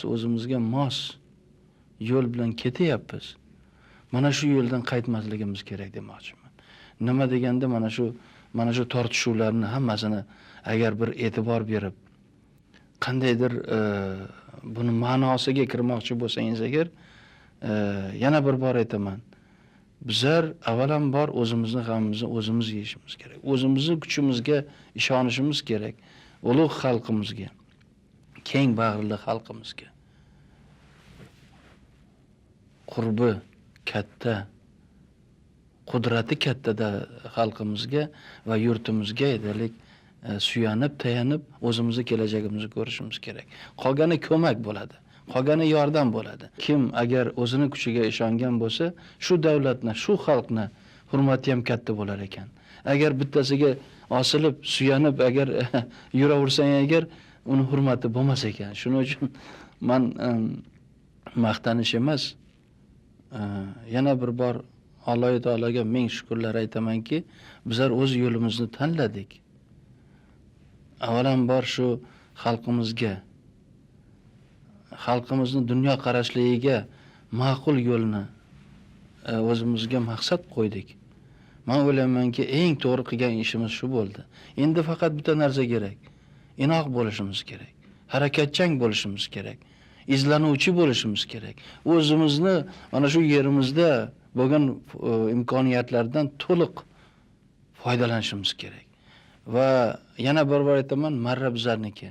O'zimizga mos yo'l bilan ketyapmiz. Mana shu yo'ldan qaytmasligimiz kerak demoqchiman. Nima deganda mana shu tortishuvlarni hammasini agar bir e'tibor berib, qandaydir buni ma'nosiga kirmoqchi bo'lsangiz agar, yana bir bor aytaman. Bizlar avvalambor o'zimizni g'amimizni o'zimiz yeyishimiz kerak. O'zimizning kuchimizga ishonishimiz kerak. Ulug' xalqimizga, keng bag'rli xalqimizga. Qurbi katta, qudrati kattada xalqimizga va yurtimizga aytaylik suyanib, tayanib o'zimizni kelajagimizni ko'rishimiz kerak. Qolgani ko'mak bo'ladi. Qolgani yordam bo'ladi. Kim agar o'zini kuchiga ishongan bo'lsa, shu davlatni, shu xalqni hurmati ham katta bo'lar ekan. Agar bittasiga osilib, suyanib agar yuraversang agar uni hurmati bo'lmas ekan. Shuning uchun men maqtanish emas, yana bir bor Alloh taologa ming shukrlar aytamanki, bizlar o'z yo'limizni tanladik. Avvalambor shu xalqimizni dunyo qarashligiga ma'qul yo'lni o'zimizga maqsad qo'ydik. Men o'ylaymanki, eng to'g'ri qilgan ishimiz shu bo'ldi. Endi faqat bitta narsa kerak. Inoq bo'lishimiz kerak. Harakatchan bo'lishimiz kerak. Izlanuvchi bo'lishimiz kerak. O'zimizni mana shu yerimizda bo'lgan imkoniyatlardan to'liq foydalanishimiz kerak. Va yana bir bor aytaman, marra bizlarniki.